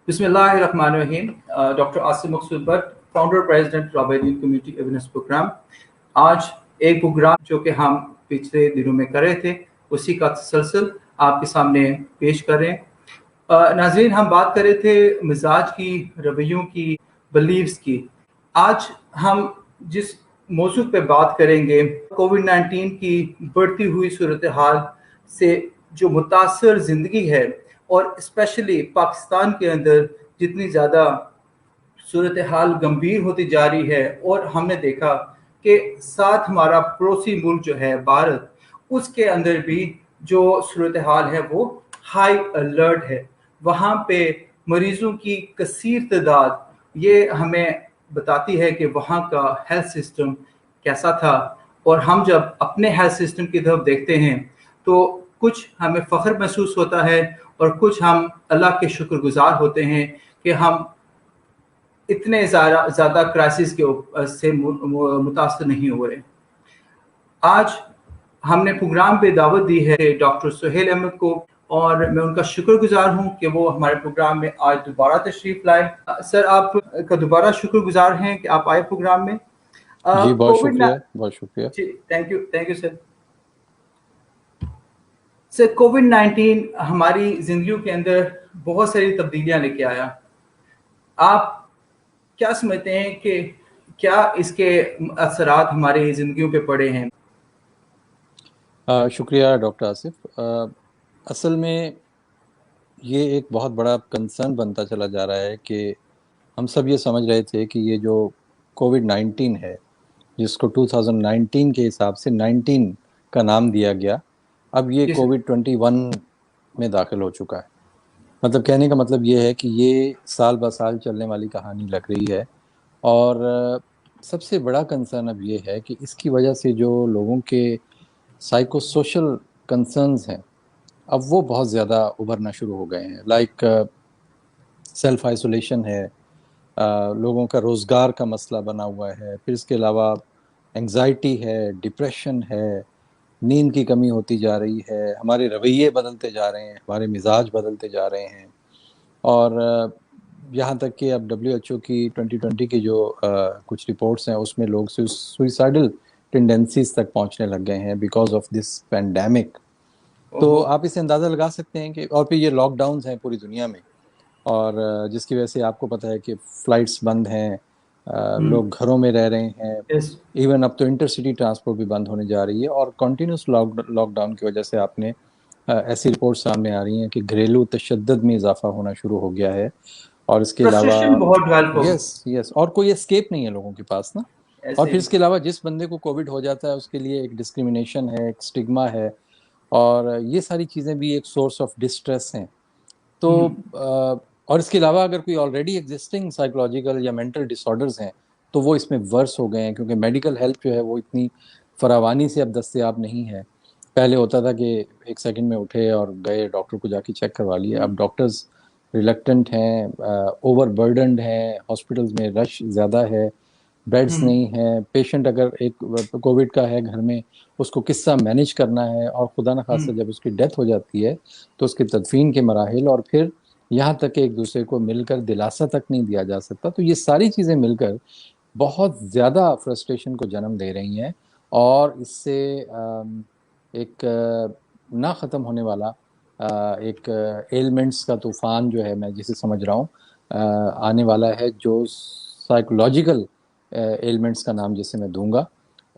बिस्मिल्लाहिर्रहमानिर्रहीम। Doctor Asim Maqsood Bhatt, founder president राबेदीन community awareness program. आज एक प्रोग्राम जो कि हम पिछले दिनों में कर रहे थे, उसी का तसलसल आपके सामने पेश कर रहे हैं। नाज़रीन, हम बात कर रहे थे मिजाज की, रवैयों की, बिलीव्स की। आज हम जिस मौजू पे बात करेंगे, कोविड-19 की बढ़ती हुई सूरत हाल से जो मुतासर ज़िंदगी है, और स्पेशली पाकिस्तान के अंदर जितनी ज़्यादा सूरत हाल गंभीर होती जा रही है, और हमने देखा कि साथ हमारा पड़ोसी मुल्क जो है भारत, उसके अंदर भी जो सूरत हाल है वो हाई अलर्ट है। वहाँ पे मरीजों की कसीर तादाद ये हमें बताती है कि वहाँ का हेल्थ सिस्टम कैसा था। और हम जब अपने हेल्थ सिस्टम की तरफ देखते हैं तो कुछ हमें फ़ख्र महसूस होता है, और कुछ हम अल्लाह के शुक्रगुजार होते हैं कि हम इतने ज़्यादा क्राइसिस के से मुतासर नहीं हो रहे। आज हमने प्रोग्राम पे दावत दी है डॉक्टर सुहेल अहमद को, और मैं उनका शुक्रगुजार हूं कि वो हमारे प्रोग्राम में आज दोबारा तशरीफ लाए। सर, आप का दोबारा शुक्रगुजार हैं कि आप आए प्रोग्राम में। जी, बहुत कोविड शुक्रिया, बहुत शुक्रिया। जी, थैंक यू सर। सर, कोविड-19 हमारी जिंदगियों के अंदर बहुत सारी तब्दीलियां लेके आया। आप क्या समझते हैं कि क्या इसके असरात हमारी जिंदगियों पे पड़े हैं? शुक्रिया डॉक्टर आसिफ। असल में ये एक बहुत बड़ा कंसर्न बनता चला जा रहा है कि हम सब ये समझ रहे थे कि ये जो कोविड-19 है, जिसको 2019 के हिसाब से 19 का नाम दिया गया, अब ये जी सर। कोविड-21 में दाखिल हो चुका है। मतलब कहने का मतलब ये है कि ये साल ब साल चलने वाली कहानी लग रही है। और सबसे बड़ा कंसर्न अब ये है कि इसकी वजह से जो लोगों के साइको सोशल कंसर्न्स हैं, अब वो बहुत ज़्यादा उभरना शुरू हो गए हैं। लाइक सेल्फ आइसोलेशन है, लोगों का रोज़गार का मसला बना हुआ है, फिर इसके अलावा एंग्जाइटी है, डिप्रेशन है, नींद की कमी होती जा रही है, हमारे रवैये बदलते जा रहे हैं, हमारे मिजाज बदलते जा रहे हैं। और यहाँ तक कि अब डब्ल्यूएचओ की 2020 की जो कुछ रिपोर्ट्स हैं, उसमें लोग सुइसाइडल टेंडेंसीज तक पहुँचने लग गए हैं बिकॉज ऑफ दिस पैंडेमिक। तो ओहो। आप इससे अंदाज़ा लगा सकते हैं कि और फिर ये लॉकडाउन्स हैं पूरी दुनिया में, और जिसकी वजह से आपको पता है कि फ़्लाइट्स बंद हैं, लोग घरों में रह रहे हैं। यस। इवन अब तो इंटरसिटी ट्रांसपोर्ट भी बंद होने जा रही है, और कंटिन्यूस लॉकडाउन की वजह से आपने ऐसी रिपोर्ट सामने आ रही हैं कि घरेलू तशद्दुद में इजाफा होना शुरू हो गया है। और इसके अलावा फ्रस्ट्रेशन बहुत डेवलप हो यस यस, और कोई एस्केप नहीं है लोगों के पास ना। और ऐसे फिर ही। इसके अलावा जिस बंदे को कोविड हो जाता है उसके लिए एक डिस्क्रिमिनेशन है, एक स्टिग्मा है, और ये सारी चीज़ें भी एक सोर्स ऑफ डिस्ट्रेस हैं। तो और इसके अलावा अगर कोई ऑलरेडी एग्जिस्टिंग साइकोलॉजिकल या मेंटल डिसऑर्डर्स हैं, तो वो इसमें वर्स हो गए हैं, क्योंकि मेडिकल हेल्प जो है वो इतनी फरावानी से अब दस्तयाब नहीं है। पहले होता था कि एक सेकंड में उठे और गए डॉक्टर को जाके चेक करवा लिए। अब डॉक्टर्स रिलक्टेंट हैं, ओवर बर्डनड हैं, हॉस्पिटल्स में रश ज़्यादा है, बेड्स नहीं हैं। पेशेंट अगर एक कोविड का है घर में, उसको किस्सा मैनेज करना है, और खुदा न खास्ता जब उसकी डेथ हो जाती है तो उसकी तदफीन के मराहिल, और फिर यहाँ तक कि एक दूसरे को मिलकर दिलासा तक नहीं दिया जा सकता। तो ये सारी चीज़ें मिलकर बहुत ज़्यादा फ्रस्ट्रेशन को जन्म दे रही हैं, और इससे एक ना ख़त्म होने वाला एक एलिमेंट्स का तूफ़ान जो है, मैं जिसे समझ रहा हूँ, आने वाला है, जो साइकोलॉजिकल एलिमेंट्स का नाम जिसे मैं दूंगा।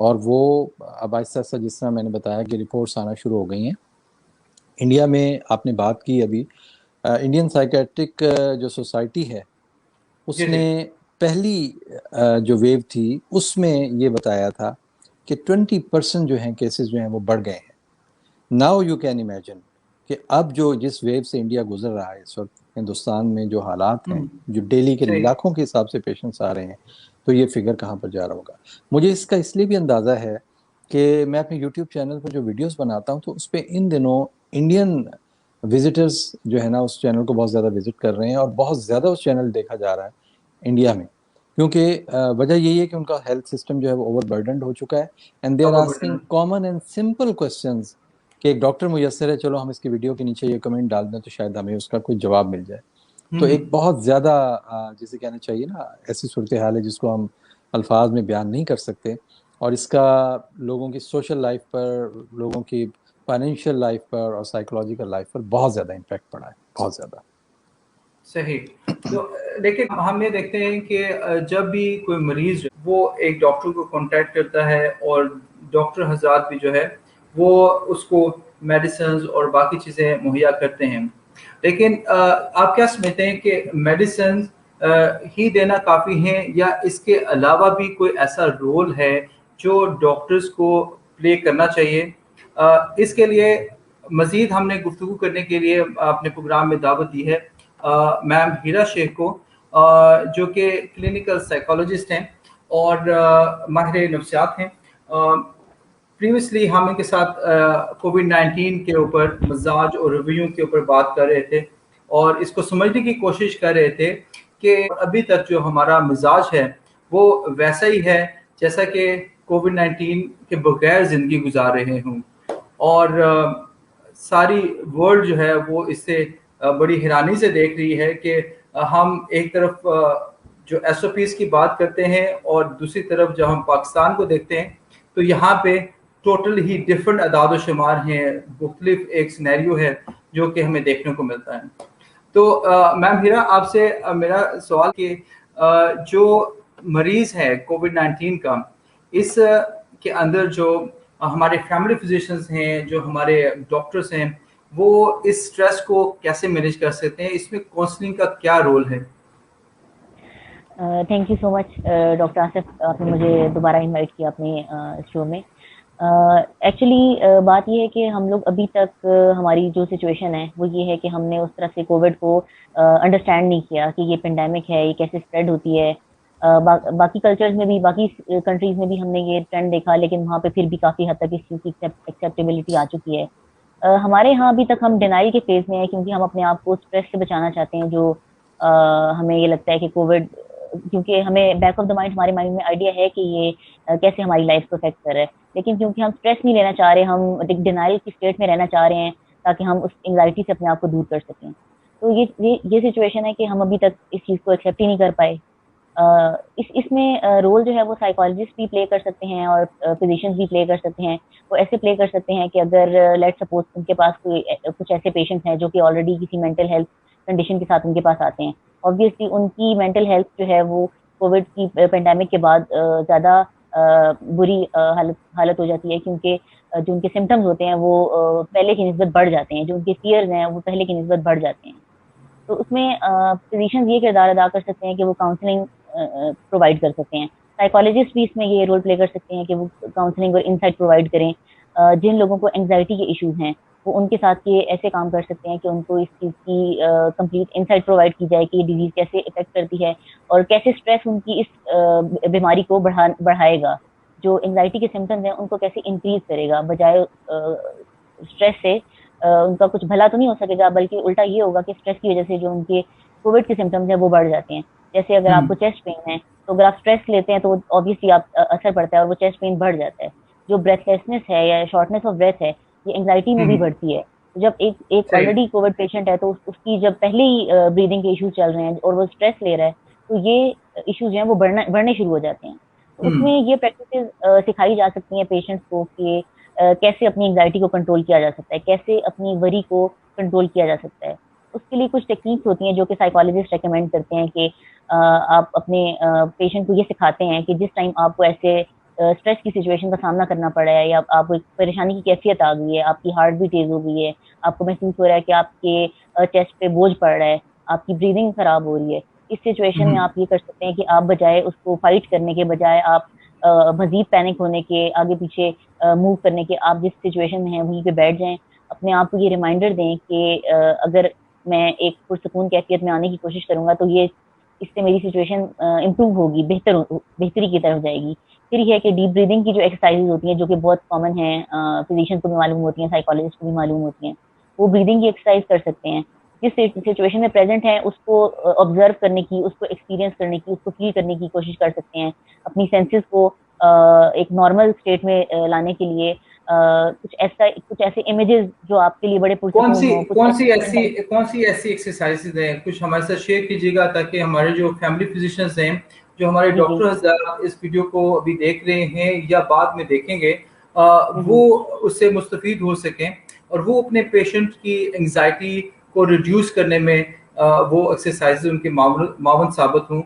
और वो अब आहिस्ता आहिस्ता, जिस तरह मैंने बताया कि रिपोर्ट्स आना शुरू हो गई हैं इंडिया में। आपने बात की अभी, इंडियन साइकेट्रिक जो सोसाइटी है, जी जी। उसने पहली जो वेव थी उसमें ये बताया था कि 20% जो हैं केसेस जो हैं वो बढ़ गए हैं। नाउ यू कैन इमेजिन कि अब जो जिस वेव से इंडिया गुजर रहा है इस वक्त, हिंदुस्तान में जो हालात हैं, जो डेली के सही। लाखों के हिसाब से पेशेंट्स आ रहे हैं, तो ये फिगर कहाँ पर जा रहा होगा। मुझे इसका इसलिए भी अंदाज़ा है कि मैं अपने यूट्यूब चैनल पर जो वीडियोस बनाता हूँ, तो उस पर इन दिनों इंडियन विजिटर्स जो है ना, उस चैनल को बहुत ज़्यादा विजिट कर रहे हैं, और बहुत ज़्यादा उस चैनल देखा जा रहा है इंडिया में। क्योंकि वजह यही है कि उनका हेल्थ सिस्टम जो है वो ओवर बर्डनड हो चुका है, and they are asking overburden. Common and simple questions कि एक डॉक्टर मुयस्सर है, चलो हम इसकी वीडियो के नीचे ये कमेंट डाल दें तो शायद हमें उसका कोई जवाब मिल जाए। तो एक बहुत ज़्यादा जिसे कहना चाहिए ना, ऐसी सूरत हाल है जिसको हम अल्फाज में बयान नहीं कर सकते, और इसका लोगों की सोशल लाइफ पर, लोगों की फाइनेंशियल लाइफ पर और साइकोलॉजिकल लाइफ पर बहुत ज़्यादा इम्पैक्ट पड़ा है, बहुत ज़्यादा। सही। तो लेकिन हम ये देखते हैं कि जब भी कोई मरीज वो एक डॉक्टर को कांटेक्ट करता है और डॉक्टर हजरात भी जो है वो उसको मेडिसिन और बाकी चीज़ें मुहैया करते हैं, लेकिन आप क्या समझते हैं कि मेडिसिन ही देना काफ़ी है या इसके अलावा भी कोई ऐसा रोल है जो डॉक्टर्स को प्ले करना चाहिए? इसके लिए मजीद हमने गुफ्तगू करने के लिए अपने प्रोग्राम में दावत दी है मैम हीरा शेख को, जो कि क्लिनिकल साइकोलॉजिस्ट हैं और माहिर नफ्सियात हैं। प्रीवियसली हम इनके साथ कोविड-19 के ऊपर मिजाज और रवैयों के ऊपर बात कर रहे थे और इसको समझने की कोशिश कर रहे थे कि अभी तक जो हमारा मिजाज है वो वैसा ही है जैसा कि कोविड-19 के बगैर ज़िंदगी गुजार रहे हों, और सारी वर्ल्ड जो है वो इससे बड़ी हैरानी से देख रही है कि हम एक तरफ जो एसओपीज़ की बात करते हैं और दूसरी तरफ जब हम पाकिस्तान को देखते हैं तो यहाँ पे टोटल ही डिफरेंट अदाद शुमार हैं, मुख्तलिफ एक सिनेरियो है जो कि हमें देखने को मिलता है। तो मैम हीरा आपसे मेरा सवाल कि जो मरीज़ है कोविड-19 का, इस के अंदर जो हमारे फैमिली फिजिशियंस हैं, जो हमारे डॉक्टर्स हैं, वो इस स्ट्रेस को कैसे मैनेज कर सकते हैं? इसमें काउंसलिंग का क्या रोल है? Thank you so much doctor Asif, आपने मुझे दोबारा इनवाइट किया अपने शो में। एक्चुअली बात ये है कि हम लोग अभी तक हमारी जो सिचुएशन है वो ये है कि हमने उस तरह से कोविड को अंडरस्टैंड नहीं किया कि ये पेंडेमिक है, ये कैसे स्प्रेड होती है। बाकी कल्चर्स में भी, बाकी कंट्रीज में भी हमने ये ट्रेंड देखा, लेकिन वहाँ पे फिर भी काफ़ी हद तक इस चीज़ की एक्सेप्टेबिलिटी आ चुकी है। हमारे यहाँ अभी तक हम डिनाइल के फेज में है, क्योंकि हम अपने आप को स्ट्रेस से बचाना चाहते हैं, जो हमें ये लगता है कि कोविड, क्योंकि हमें बैक ऑफ द माइंड, हमारे माइंड में आइडिया है कि ये कैसे हमारी लाइफ को अफेक्ट कर रहा है, लेकिन क्योंकि हम स्ट्रेस नहीं लेना चाह रहे, हम डिनाइल की स्टेट में रहना चाह रहे हैं ताकि हम उस एंग्जाइटी से अपने आप को दूर कर सकें। तो ये सिचुएशन है कि हम अभी तक इस चीज़ को एक्सेप्ट ही नहीं कर पाए। इसमें रोल जो है वो साइकोलॉजिस्ट भी प्ले कर सकते हैं और फिजिशियंस भी प्ले कर सकते हैं। वो ऐसे प्ले कर सकते हैं कि अगर लेट सपोज उनके पास कोई कुछ ऐसे पेशेंट्स हैं जो कि ऑलरेडी किसी मेंटल हेल्थ कंडीशन के साथ उनके पास आते हैं, ऑब्वियसली उनकी मेंटल हेल्थ जो है वो कोविड की पेंडेमिक के बाद ज़्यादा बुरी हालत हो जाती है, क्योंकि जो उनके सिम्टम्स होते हैं वो पहले की निस्बत बढ़ जाते हैं, जो उनके फियर्स हैं वो पहले की निस्बत बढ़ जाते हैं। तो उसमें फिजिशियंस ये किरदार अदा कर सकते हैं कि वो काउंसलिंग प्रोवाइड कर सकते हैं। साइकोलॉजिस्ट भी इसमें ये रोल प्ले कर सकते हैं कि वो काउंसलिंग और इनसाइट प्रोवाइड करें। जिन लोगों को एंग्जाइटी के इश्यूज हैं वो उनके साथ ये ऐसे काम कर सकते हैं कि उनको इस चीज़ की कंप्लीट इनसाइट प्रोवाइड की जाए कि ये डिजीज़ कैसे इफेक्ट करती है और कैसे स्ट्रेस उनकी इस बीमारी को बढ़ाएगा। जो एंग्जाइटी के सिम्टम्स हैं उनको कैसे इंक्रीज करेगा, बजाय स्ट्रेस से उनका कुछ भला तो नहीं हो सकेगा, बल्कि उल्टा ये होगा कि स्ट्रेस की वजह से जो उनके कोविड के सिम्टम्स हैं वो बढ़ जाते हैं। जैसे अगर आपको चेस्ट पेन है तो अगर आप स्ट्रेस लेते हैं तो ऑब्वियसली आप असर पड़ता है और वो चेस्ट पेन बढ़ जाता है। जो ब्रेथलेसनेस है या शॉर्टनेस ऑफ ब्रेथ है, ये एंग्जाइटी में भी बढ़ती है। तो जब एक ऑलरेडी कोविड पेशेंट है तो उसकी जब पहले ही ब्रीदिंग के इश्यूज चल रहे हैं और वो स्ट्रेस ले रहा है, तो ये इश्यूज हैं वो बढ़ने शुरू हो जाते हैं। तो उसमें ये प्रैक्टिसेस सिखाई जा सकती हैं पेशेंट्स को कि कैसे अपनी एंग्जाइटी को कंट्रोल किया जा सकता है, कैसे अपनी वरी को कंट्रोल किया जा सकता है। उसके लिए कुछ टेक्निक्स होती हैं जो कि साइकोलॉजिस्ट रेकमेंड करते हैं कि आप अपने पेशेंट को ये सिखाते हैं कि जिस टाइम आपको ऐसे स्ट्रेस की सिचुएशन का सामना करना पड़ा है या आपको एक परेशानी की कैफियत आ गई है, आपकी हार्ट भी तेज हो गई है, आपको महसूस हो रहा है कि आपके चेस्ट पे बोझ पड़ रहा है, आपकी ब्रीदिंग खराब हो रही है, इस सिचुएशन में आप ये कर सकते हैं कि आप बजाय उसको फाइट करने के बजाय आप मजीद पैनिक होने के, आगे पीछे मूव करने के, आप जिस सिचुएशन में हैं वहीं पे बैठ जाएं। अपने आप को ये रिमाइंडर दें कि अगर मैं एक पुरसकून कैफियत में आने की कोशिश करूंगा तो ये इससे मेरी सिचुएशन इम्प्रूव होगी, बेहतरी की तरफ जाएगी। फिर ये है कि डीप ब्रीदिंग की जो एक्सरसाइजेज होती हैं जो कि बहुत कॉमन है, फिजिशियन को भी मालूम होती हैं, साइकोलॉजिस्ट को भी मालूम होती हैं, वो ब्रीदिंग की एक्सरसाइज कर सकते हैं। जिस सिचुएशन में प्रेजेंट है उसको ऑब्जर्व करने की, उसको एक्सपीरियंस करने की, उसको फील करने की कोशिश कर सकते हैं, अपनी सेंसेस को एक नॉर्मल स्टेट में लाने के लिए कुछ ऐसे इमेजेस जो आपके लिए बड़े पुरसकून हो, कौन सी ऐसी एक्सरसाइजेज हैं, कुछ हमारे साथ शेयर कीजिएगा ताकि हमारे जो फैमिली फिजिशियंस हैं, जो हमारे जी जी डॉक्टर हज़रात इस वीडियो को अभी देख रहे हैं या बाद में देखेंगे, हम्म, वो उससे मुस्तफीद हो सकें और वो अपने पेशेंट की एंग्जाइटी को रिड्यूस करने में वो एक्सरसाइजेज उनके मावन साबित हों।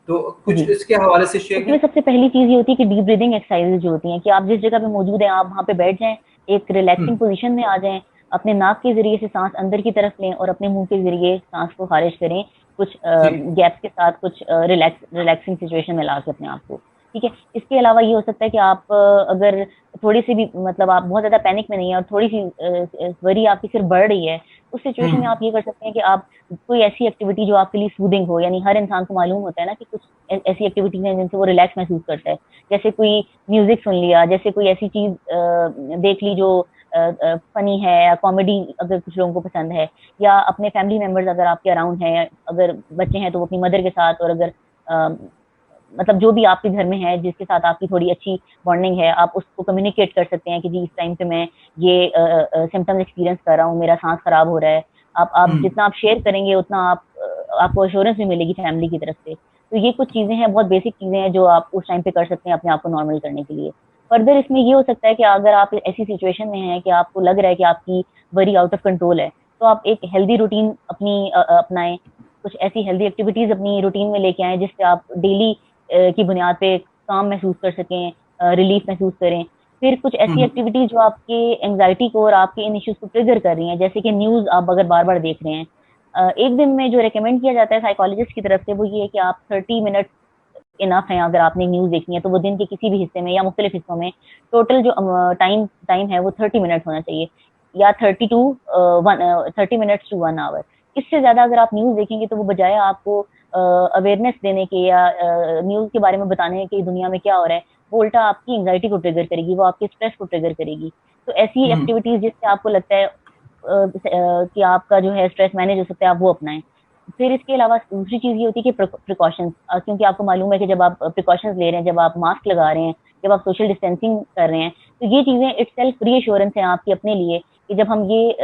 तो कुछ जी। इसके हवाले से शेयर उसमें करें। सबसे पहली चीज ये होती है कि डीप ब्रीदिंग एक्सरसाइजेज जो होती हैं कि आप जिस जगह पे मौजूद हैं आप वहाँ पे बैठ जाएं, एक रिलैक्सिंग हम्म, पोजीशन में आ जाएं, अपने नाक के जरिए से सांस अंदर की तरफ लें और अपने मुंह के जरिए सांस को खारिज करें, कुछ जी। गैप्स के साथ, कुछ रिलैक्सिंग सिचुएशन में ला के अपने आप को। ठीक है। इसके अलावा ये हो सकता है कि आप अगर थोड़ी सी भी मतलब आप बहुत ज्यादा पैनिक में नहीं है और थोड़ी सी वरी आपकी सिर्फ बढ़ रही है, उस सिचुएशन में हम्म, आप ये कर सकते हैं कि आप कोई ऐसी एक्टिविटी जो आपके लिए सूदिंग हो, यानी हर इंसान को मालूम होता है ना कि कुछ ऐसी एक्टिविटीज हैं जिनसे वो रिलैक्स महसूस करता है। जैसे कोई म्यूजिक सुन लिया, जैसे कोई ऐसी चीज देख ली जो फनी है या कॉमेडी अगर कुछ लोगों को पसंद है, या अपने फैमिली मेंबर्स अगर आपके अराउंड हैं, अगर बच्चे हैं तो वो अपनी मदर के साथ, और अगर अ, मतलब जो भी आपके घर में है जिसके साथ आपकी थोड़ी अच्छी बॉन्डिंग है, आप उसको कम्युनिकेट कर सकते हैं कि जी इस टाइम पे मैं ये सिम्टम्स एक्सपीरियंस कर रहा हूँ, मेरा सांस खराब हो रहा है। आप हम्म, जितना आप शेयर करेंगे उतना आपको अश्योरेंस भी मिलेगी फैमिली की तरफ से। तो ये कुछ चीजें हैं, बहुत बेसिक चीजें हैं जो आप उस टाइम पे कर सकते हैं अपने आप को नॉर्मल करने के लिए। फर्दर इसमें ये हो सकता है कि अगर आप ऐसी सिचुएशन में हैं कि आपको लग रहा है कि आपकी वरी आउट ऑफ कंट्रोल है, तो आप एक हेल्दी रूटीन अपनी अपनाएं, कुछ ऐसी हेल्दी एक्टिविटीज अपनी रूटीन में लेके आएं जिससे आप डेली की बुनियाद पे काम महसूस कर सकें, रिलीफ महसूस करें। फिर कुछ ऐसी हम्म, एक्टिविटीज जो आपके एंग्जाइटी को और आपके इन इश्यूज को ट्रिगर कर रही हैं, जैसे कि न्यूज आप अगर बार बार देख रहे हैं, एक दिन में जो रिकमेंड किया जाता है साइकोलॉजिस्ट की तरफ से वो ये है कि आप 30 मिनट इनफ है। अगर आपने न्यूज देखनी है तो वो दिन के किसी भी हिस्से में या मुख्तलिफ हिस्सों में टोटल जो टाइम टाइम है वो 30 मिनट होना चाहिए, या 30 मिनट्स टू 1 आवर। इससे ज्यादा अगर आप न्यूज देखेंगे तो वो बजाय आपको अवेयरनेस देने के या न्यूज के बारे में बताने के दुनिया में क्या हो रहा है, वो उल्टा आपकी एंग्जाइटी को ट्रिगर करेगी, वो आपके स्ट्रेस को ट्रिगर करेगी। तो ऐसी हम्म, एक्टिविटीज जिससे आपको लगता है कि आपका जो है स्ट्रेस मैनेज हो सकता है, आप वो अपनाएं। फिर इसके अलावा दूसरी चीज ये होती है कि प्रिकॉशंस, क्योंकि आपको मालूम है कि जब आप प्रिकॉशंस ले रहे हैं, जब आप मास्क लगा रहे हैं, जब आप सोशल डिस्टेंसिंग कर रहे हैं, तो ये चीजें इट सेल्फ रीअश्योरेंस है आपकी अपने लिए कि जब हम ये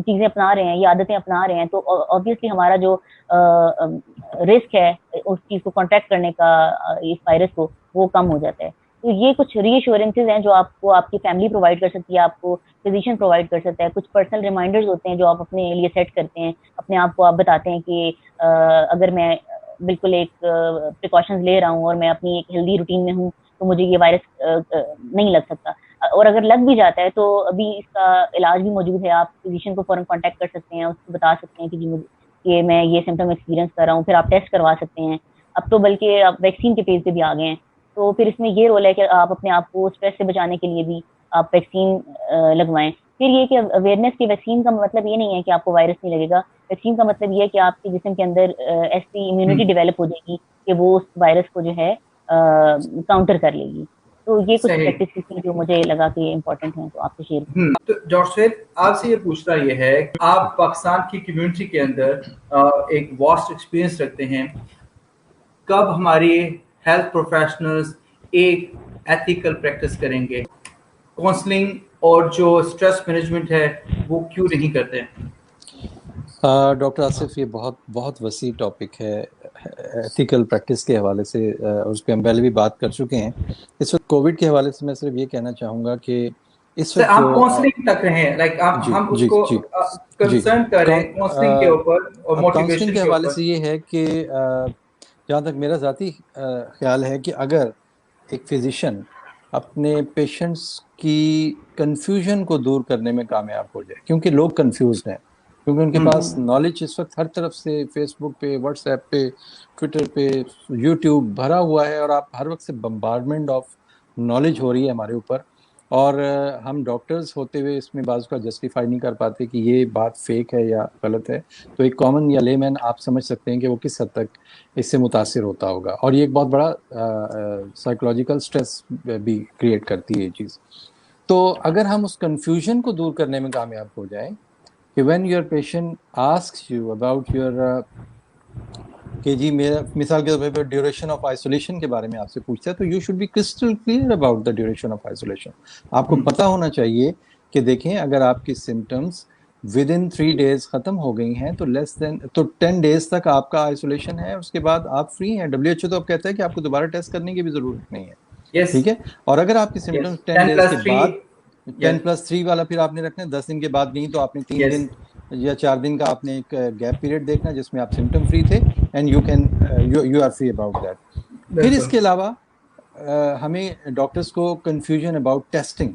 चीजें अपना रहे हैं, ये आदतें अपना रहे हैं, तो ऑब्वियसली हमारा जो रिस्क है उस चीज को कॉन्ट्रैक्ट करने का, इस वायरस को, वो कम हो जाता है। तो ये कुछ रीअश्योरेंसेज हैं जो आपको आपकी फैमिली प्रोवाइड कर सकती है, आपको फिजिशियन प्रोवाइड कर सकता है। कुछ पर्सनल रिमाइंडर्स होते हैं जो आप अपने लिए सेट करते हैं, अपने आप को आप बताते हैं कि अगर मैं बिल्कुल एक प्रिकॉशंस ले रहा हूँ और मैं अपनी एक हेल्दी रूटीन में हूँ तो मुझे ये वायरस नहीं लग सकता। और अगर लग भी जाता है तो अभी इसका इलाज भी मौजूद है, आप फिजिशियन को फौरन कांटेक्ट कर सकते हैं, उसको बता सकते हैं कि जी मुझे कि मैं ये सिम्टम एक्सपीरियंस कर रहा हूँ, फिर आप टेस्ट करवा सकते हैं। अब तो बल्कि आप वैक्सीन के पेज पे भी आ गए हैं, तो फिर इसमें ये रोल है कि आप अपने आप को स्ट्रेस से बचाने के लिए भी आप वैक्सीन लगवाएं। फिर ये कि अवेयरनेस की वैक्सीन का मतलब ये नहीं है कि आपको वायरस नहीं लगेगा, वैक्सीन का मतलब ये है कि आपके जिस्म के अंदर ऐसी इम्यूनिटी हम्म, डेवलप हो जाएगी कि वो उस वायरस को जो है काउंटर कर लेगी। तो ये कुछ सही। प्रैक्टिस थी जो मुझे लगा कि इम्पोर्टेंट है तो आपसे शेयर की। तो डॉक्टर सैद, आपसे ये पूछना ये है कि आप पाकिस्तान की कम्युनिटी के अंदर एक वास्ट एक्सपीरियंस रखते हैं। कब हमारे हेल्थ प्रोफेशनल्स एक एथिकल प्रैक्टिस करेंगे? काउंसलिंग और जो स्ट्रेस मैनेजमेंट है वो क्यों नहीं करते हैं? डॉक्टर आसिफ, ये बहुत बहुत वसी टॉपिक है एथिकल प्रैक्टिस के हवाले से, और उस पर हम पहले भी बात कर चुके हैं। इस वक्त कोविड के हवाले से मैं सिर्फ ये कहना चाहूँगा कि इस सर, वक्त हम जो काउंसलिंग तक रहे हैं, लाइक जी हम जी उसको जी जी कंसर्न करें काउंसलिंग के ऊपर और अब काउंसलिंग मोटिवेशन के के हवाले ऊपर। से ये है कि जहाँ तक मेरा ज़ाती ख्याल है कि अगर एक फिजिशियन अपने पेशेंट्स की कंफ्यूजन को दूर करने में कामयाब हो जाए, क्योंकि लोग कंफ्यूज्ड हैं, क्योंकि उनके पास हम्म, नॉलेज इस वक्त हर तरफ से फेसबुक पे, व्हाट्सएप पे, ट्विटर पे, यूट्यूब भरा हुआ है, और आप हर वक्त से बम्बार्डमेंट ऑफ नॉलेज हो रही है हमारे ऊपर। और हम डॉक्टर्स होते हुए इसमें बाज़ का जस्टिफाई नहीं कर पाते कि ये बात फेक है या गलत है। तो एक कॉमन या लेमैन आप समझ सकते हैं कि वो किस हद तक इससे मुतासिर होता होगा, और ये एक बहुत बड़ा साइकोलॉजिकल स्ट्रेस भी क्रिएट करती है ये चीज़। तो अगर हम उस कंफ्यूजन को दूर करने में कामयाब हो जाएं कि when your patient asks you about your जी मेरा मिसाल के तौर पर ड्यूरेशन ऑफ आइसोलेशन के बारे में आपसे पूछता है, तो you should be crystal clear about the duration of isolation. आपको पता होना चाहिए कि देखें, अगर आपकी सिम्टम्स विद इन 3 days खत्म हो गई हैं तो 10 days तक आपका आइसोलेशन है, उसके बाद आप फ्री हैं। डब्ल्यूएचओ तो अब कहता है कि आपको दोबारा टेस्ट करने की भी जरूरत नहीं है। यस, ठीक है। और अगर आपकी सिम्टम्स 10 10 days + के 3, बाद, यस 10+3 वाला फिर आपने रखना है, 10 दिन के बाद नहीं तो आपने 3 यस, दिन या 4 दिन का आपने एक गैप पीरियड देखना जिसमें आप सिम्टम फ्री थे, and you are free about that. फिर इसके अलावा हमें डॉक्टर्स को कंफ्यूजन अबाउट टेस्टिंग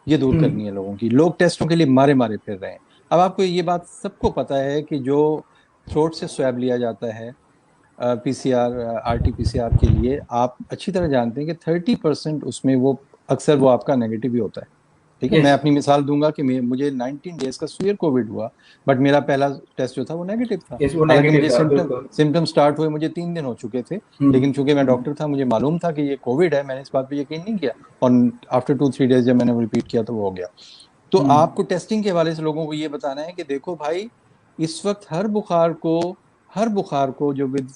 ये दूर करनी है लोगों की। लोग टेस्टों के लिए मारे मारे फिर रहे हैं। अब आपको ये बात सबको पता है कि जो थ्रोट से स्वैब लिया जाता है पीसीआर आरटीपीसीआर के लिए, आप अच्छी तरह जानते हैं कि 30% उसमें वो अक्सर वो आपका नेगेटिव ही होता है। ठीक है। Yes. मैं अपनी मिसाल दूंगा कि मुझे 19 days का सीवियर कोविड हुआ, बट मेरा पहला टेस्ट जो था वो नेगेटिव था। Yes, वो हालांकि नेगेटिव मुझे था, बिल्कुल। सिम्टम स्टार्ट हुए मुझे 3 दिन हो चुके थे, लेकिन चूंकि मैं डॉक्टर था मुझे मालूम था कि ये कोविड है, मैंने इस बात पे यकीन नहीं किया, और आफ्टर 2-3 days जब मैंने रिपीट किया तो वो हो गया। तो आपको टेस्टिंग के हवाले से लोगों को ये बताना है कि देखो भाई, इस वक्त हर बुखार को जो विद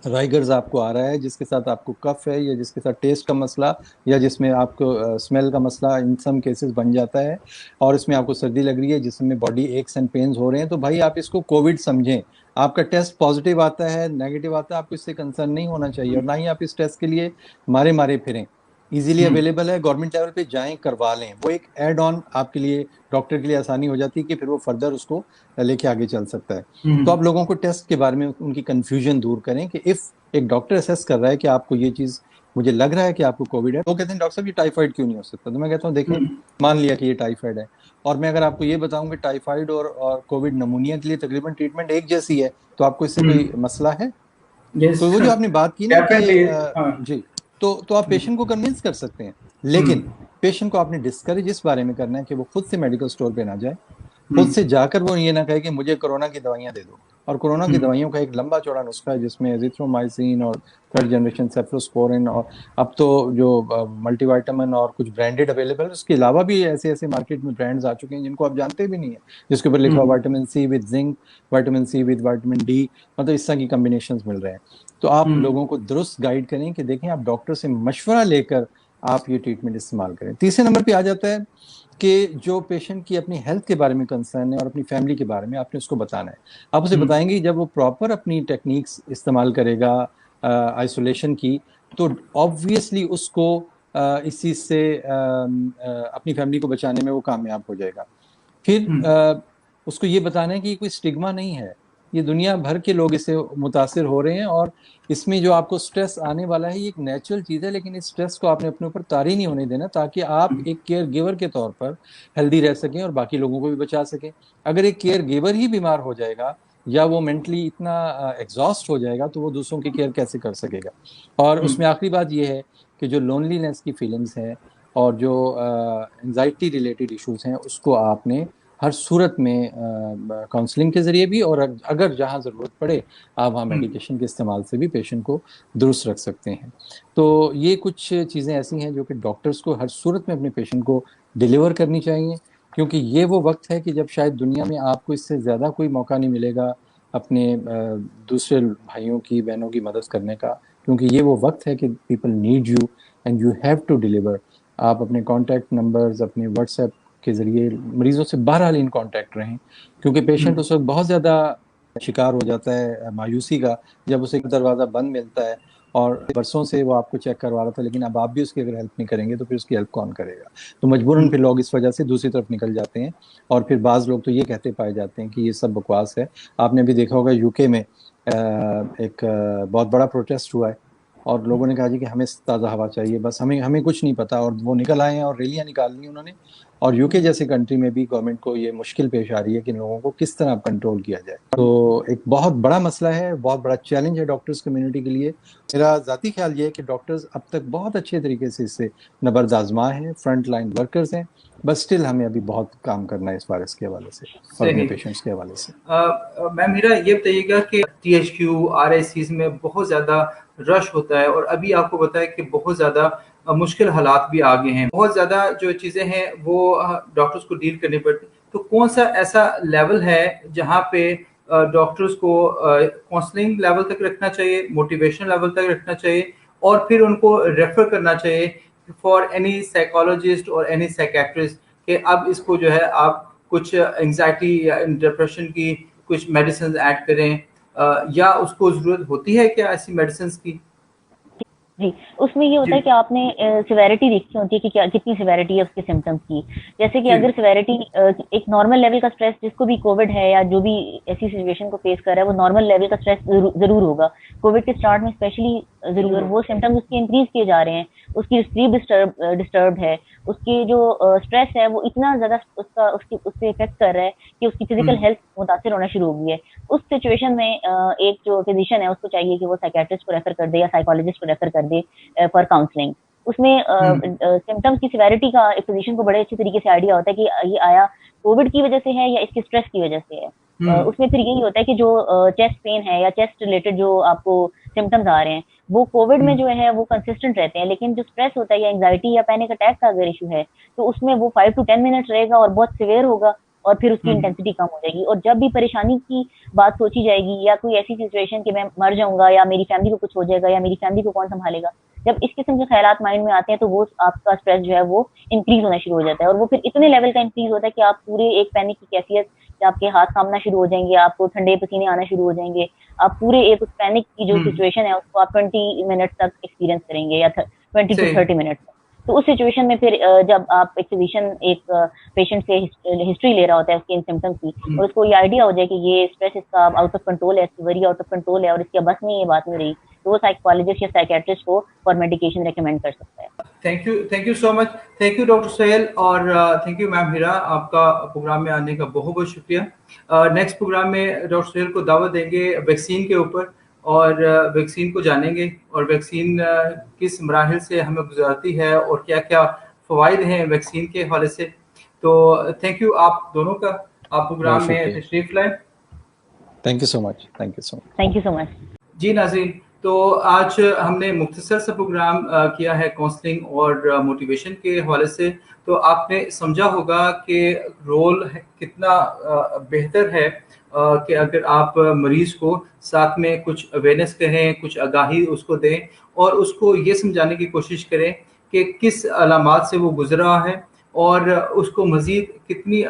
राइगर्स आपको आ रहा है, जिसके साथ आपको कफ है या जिसके साथ टेस्ट का मसला या जिसमें आपको स्मेल का मसला इन सम केसेस बन जाता है, और इसमें आपको सर्दी लग रही है जिसमें बॉडी एक्स एंड पेन्स हो रहे हैं, तो भाई आप इसको कोविड समझें। आपका टेस्ट पॉजिटिव आता है नेगेटिव आता है, आपको इससे कंसर्न नहीं होना चाहिए, और ना ही आप इस टेस्ट के लिए मारे मारे फिरें। इजीली अवेलेबल है, गवर्नमेंट लेवल पे जाएं करवा लें, वो एक एड ऑन आपके लिए, डॉक्टर के लिए आसानी हो जाती है कि फिर वो फर्दर उसको लेके आगे चल सकता है। तो आप लोगों को टेस्ट के बारे में उनकी कंफ्यूजन दूर करें कि इफ एक डॉक्टर असेस कर रहा है कि आपको ये चीज, मुझे लग रहा है कि आपको कोविड है, वो कहते हैं डॉक्टर साहब ये टाइफाइड क्यों नहीं हो सकता, तो मैं कहता हूँ देखें, मान लिया कि ये टाइफाइड है, और मैं अगर आपको ये बताऊं कि टाइफाइड और कोविड नमूनिया के लिए तकरीबन ट्रीटमेंट एक जैसी है, तो आपको इससे कोई मसला है? यस, तो वो जो आपने बात की ना कि डेफिनेटली, जी, तो आप पेशेंट को कन्विंस कर सकते हैं, लेकिन पेशेंट को आपने डिस्करेज इस बारे में करना है कि वो खुद से मेडिकल स्टोर पे ना जाए, खुद से जाकर वो ये ना कहे कि मुझे कोरोना की दवाइयां दे दो। और कोरोना की दवाइयों का एक लंबा चौड़ा नुस्खा है जिसमें एजिथ्रोमाइसिन और 3rd जनरेशन सेफ्लोस्पोरिन, और अब तो जो मल्टीविटामिन और कुछ ब्रांडेड अवेलेबल है, उसके अलावा भी ऐसे ऐसे मार्केट में ब्रांड्स आ चुके हैं जिनको आप जानते भी नहीं है, जिसके ऊपर लिखा हुआ vitamin C with zinc, vitamin C with vitamin D, मतलब इस तरह की कॉम्बिनेशन मिल रहे हैं। तो आप लोगों को दुरुस्त गाइड करें कि देखें, आप डॉक्टर से मशवरा लेकर आप ये ट्रीटमेंट इस्तेमाल करें। तीसरे नंबर पे आ जाता है कि जो पेशेंट की अपनी हेल्थ के बारे में कंसर्न है और अपनी फैमिली के बारे में आपने उसको बताना है। आप उसे बताएंगे जब वो प्रॉपर अपनी टेक्निक्स इस्तेमाल करेगा आइसोलेशन की, तो ऑब्वियसली उसको इस चीज़ से अपनी फैमिली को बचाने में वो कामयाब हो जाएगा। फिर उसको ये बताना है कि कोई स्टिग्मा नहीं है, ये दुनिया भर के लोग इससे मुतासिर हो रहे हैं, और इसमें जो आपको स्ट्रेस आने वाला है ये एक नेचुरल चीज़ है, लेकिन इस स्ट्रेस को आपने अपने ऊपर तारी नहीं होने देना, ताकि आप एक केयर गिवर के तौर पर हेल्दी रह सकें और बाकी लोगों को भी बचा सकें। अगर एक केयर गिवर ही बीमार हो जाएगा या वो मेंटली इतना एग्जॉस्ट हो जाएगा, तो वो दूसरों की केयर कैसे कर सकेगा। और उसमें आखिरी बात ये है कि जो लोनलीनेस की फीलिंग्स हैं और जो एंजाइटी रिलेटेड इश्यूज हैं, उसको आपने हर सूरत में काउंसलिंग के जरिए भी, और अगर जहाँ ज़रूरत पड़े आप वहाँ मेडिकेशन के इस्तेमाल से भी पेशेंट को दुरुस्त रख सकते हैं। तो ये कुछ चीज़ें ऐसी हैं जो कि डॉक्टर्स को हर सूरत में अपने पेशेंट को डिलीवर करनी चाहिए, क्योंकि ये वो वक्त है कि जब शायद दुनिया में आपको इससे ज़्यादा कोई मौका नहीं मिलेगा अपने दूसरे भाइयों की बहनों की मदद करने का, क्योंकि ये वो वक्त है कि people need you and you have to deliver. आप अपने कॉन्टैक्ट नंबर्स, अपने व्हाट्सएप के जरिए मरीजों से बहरहाल इन कांटेक्ट रहें, क्योंकि पेशेंट उस वक्त बहुत ज़्यादा शिकार हो जाता है मायूसी का, जब उसे दरवाज़ा बंद मिलता है और बरसों से वो आपको चेक करवा रहा था, लेकिन अब आप भी उसकी अगर हेल्प नहीं करेंगे तो फिर उसकी हेल्प कौन करेगा। तो मजबूरन फिर लोग इस वजह से दूसरी तरफ निकल जाते हैं, और फिर बाज़ लोग तो ये कहते पाए जाते हैं कि ये सब बकवास है। आपने भी देखा होगा यूके में एक बहुत बड़ा प्रोटेस्ट हुआ है, और लोगों ने कहा जी कि हमें ताज़ा हवा चाहिए, बस हमें कुछ नहीं पता, और वो निकल आए हैं और रैलियां निकाल ली उन्होंने। और यूके जैसे कंट्री में भी गवर्नमेंट को ये मुश्किल पेश आ रही है कि लोगों को किस तरह कंट्रोल किया जाए। तो एक बहुत बड़ा मसला है, बहुत बड़ा चैलेंज है डॉक्टर्स कम्युनिटी के लिए। मेरा ज़ाती ख्याल ये है कि डॉक्टर्स अब तक बहुत अच्छे तरीके से इससे नबर्द आजमा है, फ्रंट लाइन वर्कर्स हैं, बस स्टिल हमें अभी बहुत काम करना है इस वायरस के हवाले से और अपने पेशेंट्स के हवाले से। मैम मेरा ये बताइएगा कि THQ RICs में बहुत ज़्यादा रश होता है, और अभी आपको पता है कि बहुत ज़्यादा मुश्किल हालात भी आगे हैं, बहुत ज़्यादा जो चीज़ें हैं वो डॉक्टर्स को डील करनी पड़ती, तो कौन सा ऐसा लेवल है जहाँ पे डॉक्टर्स को काउंसलिंग लेवल तक रखना चाहिए, मोटिवेशन लेवल तक रखना चाहिए, और फिर उनको रेफर करना चाहिए फॉर एनी साइकोलॉजिस्ट और एनी साइकेट्रिस्ट कि अब इसको जो है आप कुछ एंजाइटी या डिप्रेशन की कुछ मेडिसिन ऐड करें, या उसको जरूरत होती है क्या ऐसी मेडिसिन की? जी, उसमें ये होता है कि आपने सिवेरिटी देखी होती है कि क्या कितनी सिवेरिटी है उसके सिम्पटम्स की। जैसे कि अगर सिवेरिटी एक नॉर्मल लेवल का स्ट्रेस जिसको भी कोविड है या जो भी ऐसी सिचुएशन को फेस कर रहा है, वो नॉर्मल लेवल का स्ट्रेस ज़रूर होगा। कोविड के स्टार्ट में स्पेशली ज़रूर, वो सिम्पटम्स उसके इंक्रीज़ किए जा रहे हैं, उसकी स्लीप डिस्टर्ब्ड है, उसकी जो स्ट्रेस है वो इतना ज़्यादा उससे इफ़ेक्ट कर रहा है कि उसकी फिज़िकल हेल्थ मुतासिर होना शुरू हो गई है। उस सिचुएशन में एक जो फिजिशियन है उसको चाहिए कि वो साइकियाट्रिस्ट को रेफर कर दे या साइकोलॉजिस्ट को रेफर कर दे फॉर काउंसलिंग। उसमें सिम्पटम्स की सिवेरिटी का एक फिजिशियन को बड़े अच्छे तरीके से आइडिया होता है कि ये आया कोविड की वजह से है या इसके स्ट्रेस की वजह से है। उसमें फिर यही होता है कि जो चेस्ट पेन है या चेस्ट रिलेटेड जो आपको सिम्पटम्स आ रहे हैं वो कोविड में जो है वो कंसिस्टेंट रहते हैं, लेकिन जो स्ट्रेस होता है या एंग्जाइटी या पैनिक अटैक का अगर इशू है तो उसमें वो 5 to 10 मिनट रहेगा और बहुत सिवियर होगा और फिर उसकी इंटेंसिटी कम हो जाएगी। और जब भी परेशानी की बात सोची जाएगी या कोई ऐसी सिचुएशन कि मैं मर जाऊंगा या मेरी फैमिली को कुछ हो जाएगा या मेरी फैमिली को कौन संभालेगा, जब इस किस्म के ख्यालात माइंड में आते हैं तो वो आपका स्ट्रेस जो है वो इंक्रीज होना शुरू हो जाता है और वो फिर इतने लेवल का इंक्रीज होता है कि आप पूरे एक पैनिक की कैफियत, आपके हाथ कांपना शुरू हो जाएंगे, आपको ठंडे पसीने आना शुरू हो जाएंगे, आप पूरे एक उस पैनिक की जो सिचुएशन है उसको आप 20 मिनट तक एक्सपीरियंस करेंगे या 20 to 30 मिनट। तो उस सिचुएशन में फिर जब आप एक फिजिशियन एक पेशेंट से हिस्ट्री ले रहा होता है उसके इन सिम्टम्स की और उसको ये आइडिया हो जाए कि ये स्ट्रेस इसका आउट ऑफ कंट्रोल है, सीवरी आउट ऑफ कंट्रोल है और इसके बस में ये बात नहीं रही, तो वो साइकोलॉजिस्ट या साइकियाट्रिस्ट को फॉर मेडिकेशन रेकमेंड कर सकता है। Thank you so much. Thank you doctor Sohail और थैंक यू मैम हिरा, आपका प्रोग्राम में आने का बहुत बहुत शुक्रिया। नेक्स्ट प्रोग्राम में डॉक्टर सोहेल को दावत देंगे वैक्सीन के ऊपर और वैक्सीन को जानेंगे और वैक्सीन किस मराहिल से हमें गुजरती है और क्या क्या फ़वाइद हैं वैक्सीन के हवाले से। तो थैंक यू आप दोनों का, आप प्रोग्राम में तशरीफ लाएं। Thank you so much. Thank you so much. Thank you so much. जी नाज़रीन, तो आज हमने मुख्तसर सा प्रोग्राम किया है काउंसलिंग और मोटिवेशन के हवाले से। तो आपने समझा होगा कि रोल कितना बेहतर है कि अगर आप मरीज़ को साथ में कुछ अवेयरनेस करें, कुछ आगाही उसको दें और उसको ये समझाने की कोशिश करें कि किस अलामात से वो गुज़र रहा है और उसको मज़ीद कितनी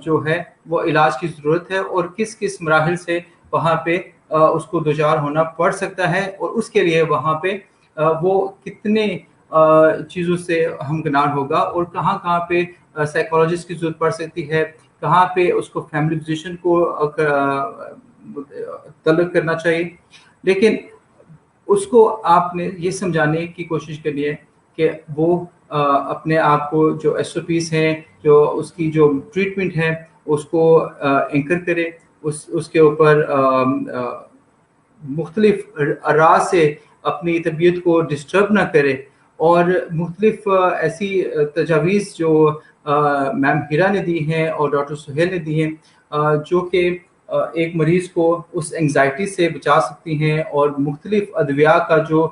जो है वो इलाज की ज़रूरत है और किस किस मराहिल से वहाँ पे उसको दुचार होना पड़ सकता है और उसके लिए वहाँ पे वो कितने चीज़ों से हमकिनार होगा और कहाँ पे साइकोलॉजिस्ट की ज़रूरत पड़ सकती है, कहाँ पे उसको फैमिली फिजिशियन को तलब करना चाहिए। लेकिन उसको आपने ये समझाने की कोशिश करनी है कि वो अपने आप को जो SOPs हैं, जो उसकी जो ट्रीटमेंट है उसको एंकर करे, उसके ऊपर मुख्तलिफ राह से अपनी तबीयत को डिस्टर्ब ना करे और मुख्तलिफ ऐसी तजावीज़ जो मैम हिरा ने दी हैं और डॉक्टर सोहेल ने दी हैं जो कि एक मरीज़ को उस एंग्जाइटी से बचा सकती हैं और मुख्तलिफ अद्विया का जो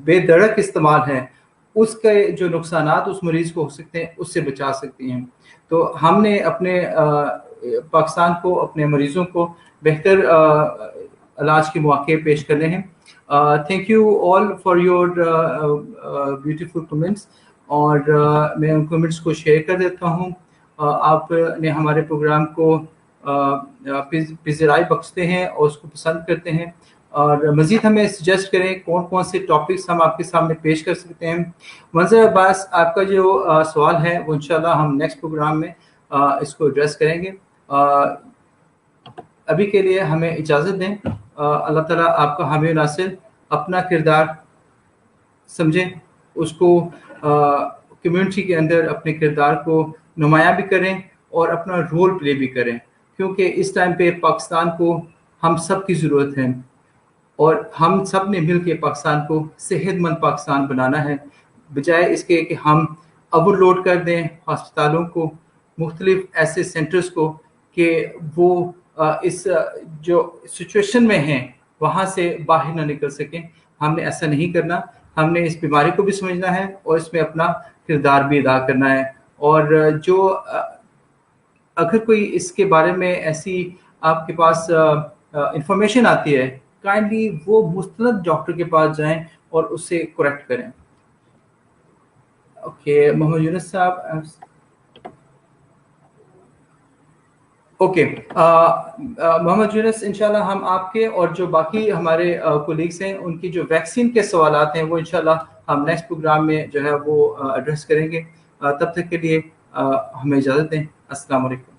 बेधड़क इस्तेमाल है उसके जो नुकसानात उस मरीज़ को हो सकते हैं उससे बचा सकती हैं। तो हमने अपने पाकिस्तान को, अपने मरीज़ों को बेहतर इलाज के मौके पेश करने हैं। Thank you all for your beautiful comments और मैं उन कमेंट्स को शेयर कर देता हूँ। आपने हमारे प्रोग्राम को पिज़राई बख्शते हैं और उसको पसंद करते हैं और मज़ीद हमें सजेस्ट करें कौन कौन से टॉपिक्स हम आपके सामने पेश कर सकते हैं। मंजर अब्बास, आपका जो सवाल है वो इंशाल्लाह हम नेक्स्ट प्रोग्राम में इसको एड्रेस करेंगे। अभी के लिए हमें इजाज़त दें। अल्लाह ताला आपका हामी नासिर, अपना किरदार समझें, उसको कम्युनिटी के अंदर अपने किरदार को नुमायाँ भी करें और अपना रोल प्ले भी करें, क्योंकि इस टाइम पे पाकिस्तान को हम सब की ज़रूरत है और हम सब ने मिल के पाकिस्तान को सेहतमंद पाकिस्तान बनाना है, बजाय इसके कि हम ओवरलोड कर दें हस्पतालों को, मुख्तलिफ ऐसे सेंटर्स को कि वो इस जो सिचुएशन में हैं वहाँ से बाहर ना निकल सकें। हमने ऐसा नहीं करना, हमने इस बीमारी को भी समझना है और इसमें अपना किरदार भी अदा करना है। और जो अगर कोई इसके बारे में ऐसी आपके पास इंफॉर्मेशन आती है, काइंडली वो मुस्तनद डॉक्टर के पास जाएं और उससे करेक्ट करें। ओके, मोहम्मद यूनुस साहब। ओके, मोहम्मद यूनुस, इंशाल्लाह हम आपके और जो बाकी हमारे कोलीग्स हैं उनकी जो वैक्सीन के सवालात हैं वो इंशाल्लाह हम नेक्स्ट प्रोग्राम में जो है वो एड्रेस करेंगे। तब तक के लिए हमें इजाज़त दें। अस्सलाम वालेकुम।